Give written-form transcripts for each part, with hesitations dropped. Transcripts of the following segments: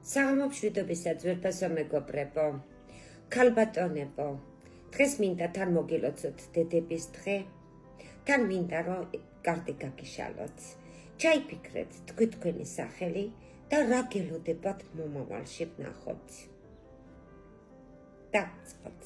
საღამოშვიდობისა ძვირფასო მეგობრებო, ქალბატონებო, დღეს მინდა თან მოგილოცოთ დედების დღე, თან მინდა რომ კარტი გაგიშალოთ. ჩაიფიქრეთ თქვენი სახელი და რა გელოდებათ მომავალში ვნახოთ. დავწყოთ.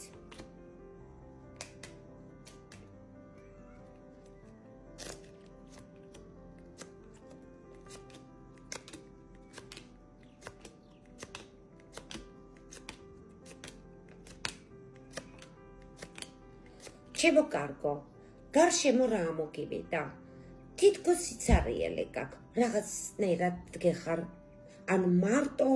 ჩემო კარგო, გარშემო რა მოგივიდა? თითქოს სიცარიელე გაქვს, რაღაცნაირად დგეხარ, ან მარტო,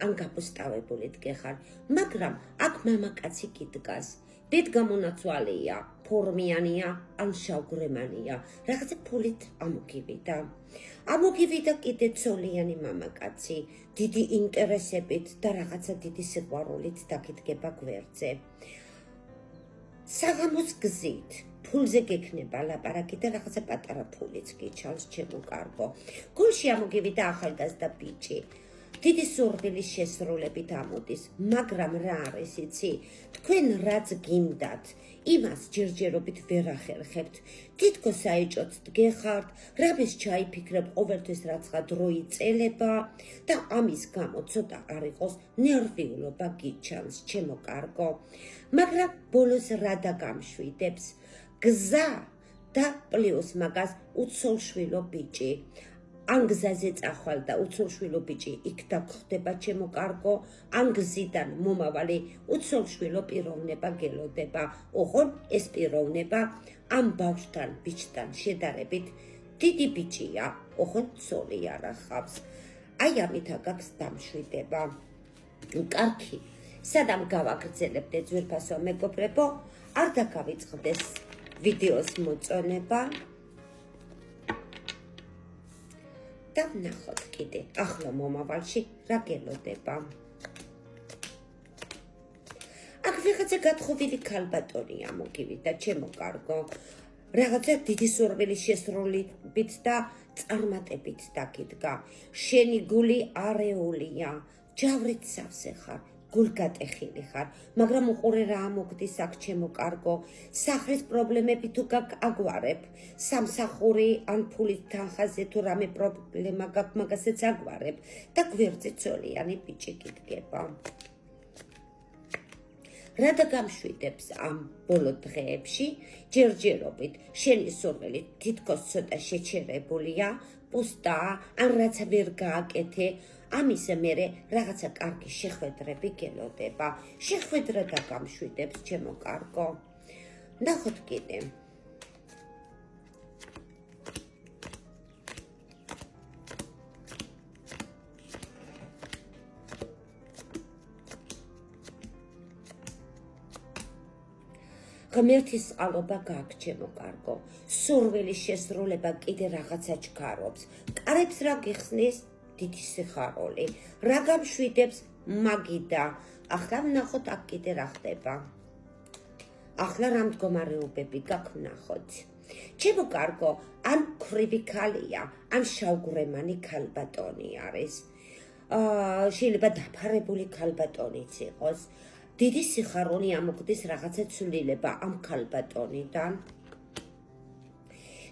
ან გაბუსტავებული დგეხარ, მაგრამ აქ მამაკაცი გიდგას. დიდგამონაცვალეა, ფორმიანია, ან შავგვრემანია, რაღაცა ფულით ამოგივიდა. ამოგივიდა კიდე ცოლიანი მამაკაცი, დიდი ინტერესებით და რაღაცა დიდი სიყვარულით დაგიდგება გვერდზე. საღამოს გზით, ფულზე გექნება ლაპარაკი და რაღაცა პატარა ფულიც გიჩანს, ჩემო კარგო. გულში ამოგივიდა ახალგაზრდა ბიჭი. დიდი სურვილის შესრულებით ამოდის, მაგრამ რა არის იცი? თქვენ რაც გინდათ, იმას ჯერჯერობით ვერ ახერხებთ. თითქოს საეჭოთ დგეხართ, რამეს ჩაიფიქრებ ყოველთვის რაცხა დრო იწელება და ამის გამო ცოტა არ იყოს ნერვიულობა გიჩანს, ჩემო კარგო. მაგრამ ბოლოს რა დაგამშვიდებს? გზა და პლუს მაგას უცოლშვილო ბიჭი. ან გზაზე წახვალ და უცოლშვილო ბიჭი იქ დაგხვდება, ჩემო კარგო, ან გზიდან მომავალი უცოლშვილო პიროვნება გელოდება. ოღონ ეს პიროვნება ამ ბავშვთან, ბიჭთან შედარებით დიდი ბიჭია, ოღონ ცოლი არ ახავს. აი ამით აქვს დამშვიდება. კარგი, სადამ გავაგრძელებდე ძვირფასო მეგობრებო, არ დაგავიწყდეს ვიდეოს მოწონება. და ვნახოთ კიდე ახლა მომავალში რა გელოდება. აქ ვიღაცა გათხოვილი ქალბატონი ამოგივიდა, ჩემო კარგო. რაღაცა დიდი სურვილის შესრულებით და წარმატებით დაგიდგა. შენი გული არეულია, ჯავრით სავსე ხარ, გულგატეხილი ხარ, მაგრამ უყურე რა ამოგდის აქ, ჩემო კარგო. სახლის პრობლემები თუ გაგვარებ, სამსახური ან ფულის თანხაზე თუ რამე პრობლემა გაქვს, მაგასაც აგვარებ და გვერდზე ცოლიანი ბიჭი გიდგება. რა დაგამშვიდებს ამ ბოლო დღეებში? ჯერჯერობით შენი სურვილი თითქოს ცოტა შეჩერებულია, პუსტაა, ან რაცა ვერ გააკეთე. ამის მერე რაღაცა კარგი შეხვედრები გელოდება. შეხვედრა დაგამშვიდებს, ჩემო კარგო. ნახოთ კიდე. ღმერთის წყალობა გაქვს, ჩემო კარგო. სურვილის შესრულება კიდე რაღაცა ჩქარობს. კარებს რა გიხსნის? დიდი სიხარული. რა გამშვიდებს? მაგიდა. ახლა ვნახოთ აქ კიდე რა ხდება. ახლა რა მდგომარეობები გაქვს, ვნახოთ. ჩემო კარგო, ან ქვრივი ქალია, ან შავგვრემანი ქალბატონი არის. შეიძლება დაფარებული ქალბატონიც იყოს. დიდი სიხარული ამოგდის რაღაცა ცვლილება ამ ქალბატონიდან.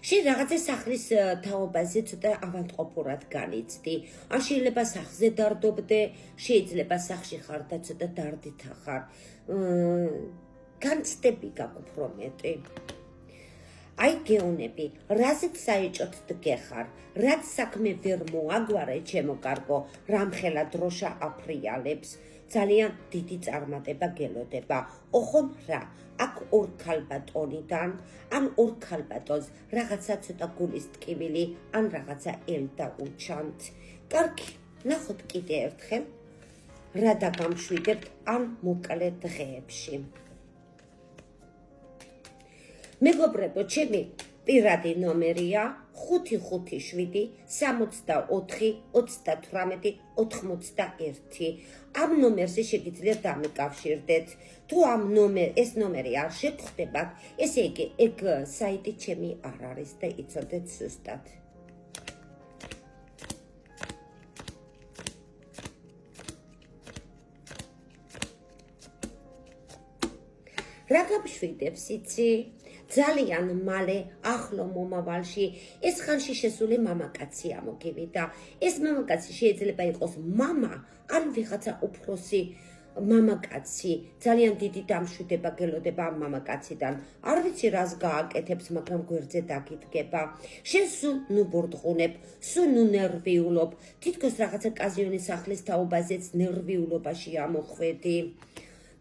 შენ რაღაცა სახლის თაობაზე ცოტა ავადმყოფურად განიცდი. ან შეიძლება სახლზე დარდობდე, შეიძლება სახლში ხარ და ცოტა დარდითა ხარ. განცდები გაქვს უფრო მეტი. აი გეუნები, რაზეც საეჭოთ დგეხარ, რაც საქმე ვერ მოაგვარე, ჩემო კარგო, რამხელა დროშა აფრიალებს. ძალიან დიდი წარმატება გელოდება. ოღონ რა, აქ ორ ქალბატონიდან, ან ორ ქალბატონს რაღაცა ცოტა გულის ტკივილი, ან რაღაცა ელდა უჩანთ. კარგი, ნახოთ კიდე ერთხელ, რა დაგამშვიდებთ ამ მოკლე დღეებში. მეგობრებო, ჩემი პირადი ნომერია 557 64 38 91. ამ ნომერზე შეგიძლიათ დამიკავშირდეთ. თუ ეს ნომერი არ შეგხვდებათ, ესე იგი ეგ საიტი ჩემი არ არის და იცოდეთ ზუსტად. რა გამშვიდებს იცი? ძალიან მალე ახლო მომავალში ეს ხანში შესული მამაკაცი ამოგივიდა. ეს მამაკაცი შეიძლება იყოს მამა ან ვიღაცა უფროსი მამაკაცი, ძალიან დიდი დამშვიდება გელოდება ამ მამაკაციდან. არ ვიცი რას გააკეთებს, მაგრამ გვერდზე დაგიდგება. შენ სულ ნუ ბურდღუნებ, სულ ნუ ნერვიულობ, თითქოს რაღაცა კაზიონის სახლის თაობაზეც ნერვიულობაში ამოხვედი.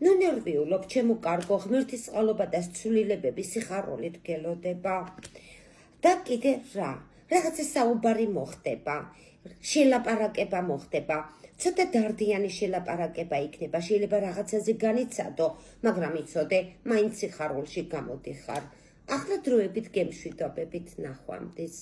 ნუ ნერვიულობ, ჩემო კარგო, ღმერთის წყალობა და სცვლილებები სიხარულით გელოდება. და კიდე რა? რაღაცა საუბარი მოხდება, შელაპარაკება მოხდება. ცოტა დარდიანი შელაპარაკება იქნება, შეიძლება რაღაცაზე განიცადო, მაგრამ იცოდე, მაინც სიხარულში გამოდიხარ. ახლა დროებით გემშვიდობებით ნახვამდის.